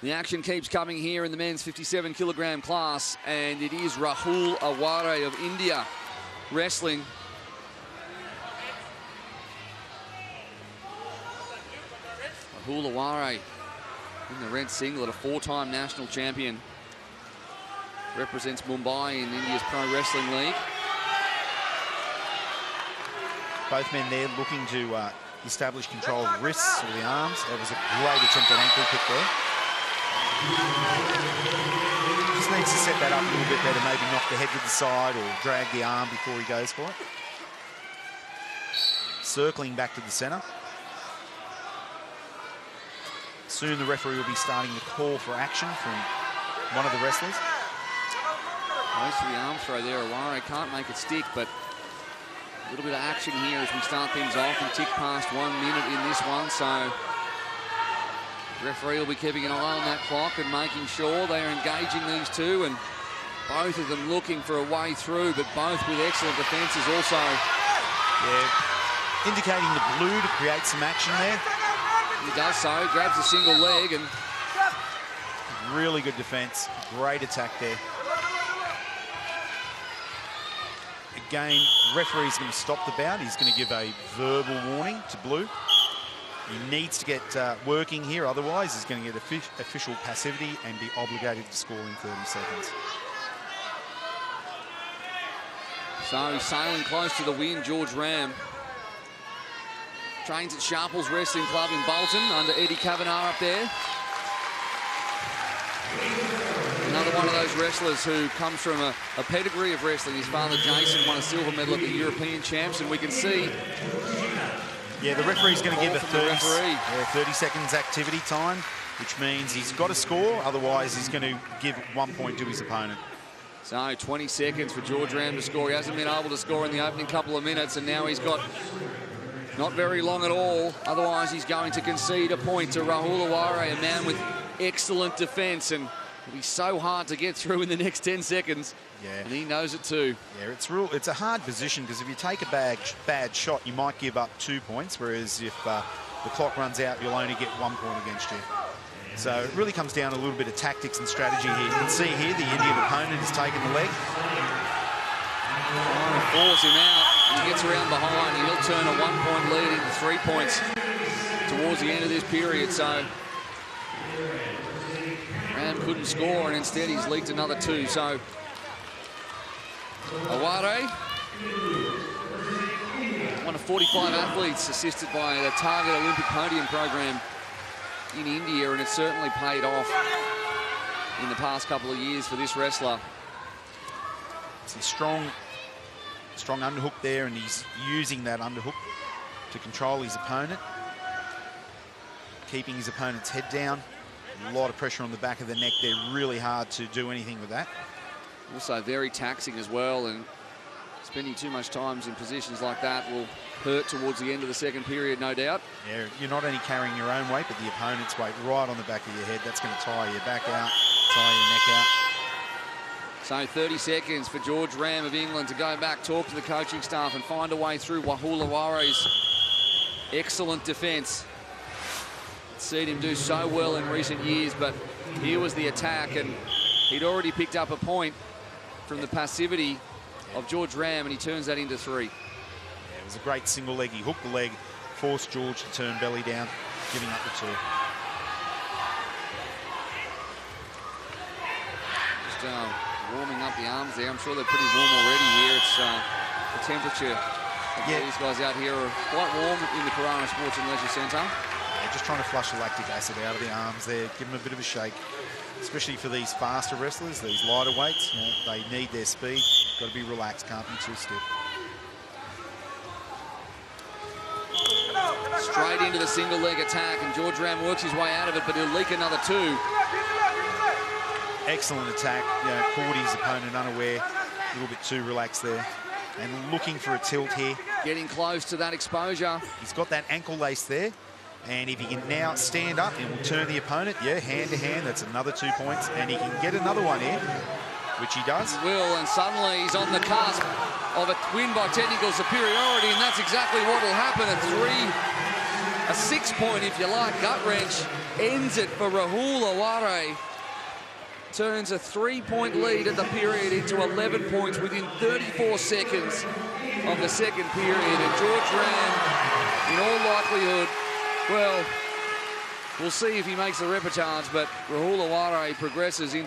The action keeps coming here in the men's 57-kilogram class, and it is Rahul Aware of India wrestling. Rahul Aware in the red singlet, a four-time national champion. Represents Mumbai in India's Pro Wrestling League. Both men there looking to establish control of the wrists or the arms. That was a great attempt at ankle kick there. Just needs to set that up a little bit better, maybe knock the head to the side or drag the arm before he goes for it. Circling back to the centre. Soon the referee will be starting the call for action from one of the wrestlers. Most of the arm throw there. Aware can't make it stick, but a little bit of action here as we start things off and tick past 1 minute in this one. So the referee will be keeping an eye on that clock and making sure they are engaging these two, and both of them looking for a way through, but both with excellent defences also. Yeah, indicating the blue to create some action there. He does so, grabs a single leg, and really good defence, great attack there. Again, referee's going to stop the bout. He's going to give a verbal warning to blue. He needs to get working here, otherwise he's going to get official passivity and be obligated to score in 30 seconds. So sailing close to the win, George Ram. Trains at Sharples Wrestling Club in Bolton under Eddie Kavanagh up there. Another one of those wrestlers who comes from a pedigree of wrestling. His father, Jason, won a silver medal at the European Champs, and we can see... Yeah, the referee's going to give a 30 seconds activity time, which means he's got to score, otherwise he's going to give 1 point to his opponent. So 20 seconds for George Ram to score. He hasn't been able to score in the opening couple of minutes, and now he's got not very long at all. Otherwise, he's going to concede a point to Rahul Aware, a man with excellent defence, and it'll be so hard to get through in the next 10 seconds. Yeah. And he knows it too. Yeah, it's a hard position, because if you take a bad shot, you might give up 2 points, whereas if the clock runs out, you'll only get 1 point against you. So it really comes down to a little bit of tactics and strategy here. You can see here the Indian opponent has taken the leg. Falls him out, and he gets around behind, and he'll turn a 1 point lead into 3 points towards the end of this period. So Ram couldn't score, and instead he's leaked another 2. So Aware, one of 45 athletes assisted by the Target Olympic Podium program in India, and it's certainly paid off in the past couple of years for this wrestler. It's a strong underhook there, and he's using that underhook to control his opponent, keeping his opponent's head down. A lot of pressure on the back of the neck there, really hard to do anything with that. Also very taxing as well, and spending too much time in positions like that will hurt towards the end of the second period, no doubt. Yeah, you're not only carrying your own weight, but the opponent's weight right on the back of your head. That's going to tire your back out, tire your neck out. So 30 seconds for George Ram of England to go back, talk to the coaching staff, and find a way through Rahul Aware's excellent defence. Seen him do so well in recent years, but here was the attack, and he'd already picked up a point from the passivity of George Ram, and he turns that into 3. Yeah, it was a great single leg. He hooked the leg, forced George to turn belly down, giving up the 2. Just warming up the arms there. I'm sure they're pretty warm already here. It's the temperature of these guys out here are quite warm in the Corona Sports and Leisure Centre. Yeah, just trying to flush the lactic acid out of the arms there, give them a bit of a shake. Especially for these faster wrestlers, these lighter weights, you know, they need their speed. Got to be relaxed, can't be too stiff. Straight into the single leg attack, and George Ram works his way out of it, but he'll leak another 2. Excellent attack. You know, caught his opponent unaware, a little bit too relaxed there, and looking for a tilt here. Getting close to that exposure. He's got that ankle lace there. And if he can now stand up, he will turn the opponent. Yeah, hand to hand, that's another 2 points. And he can get another one in, which he does. He will, and suddenly he's on the cusp of a win by technical superiority, and that's exactly what will happen. A A 6-point, if you like, gut wrench ends it for Rahul Aware. Turns a 3-point lead at the period into 11 points within 34 seconds of the second period. And George Ram, in all likelihood, well, we'll see if he makes the repertage, but Rahul Aware progresses into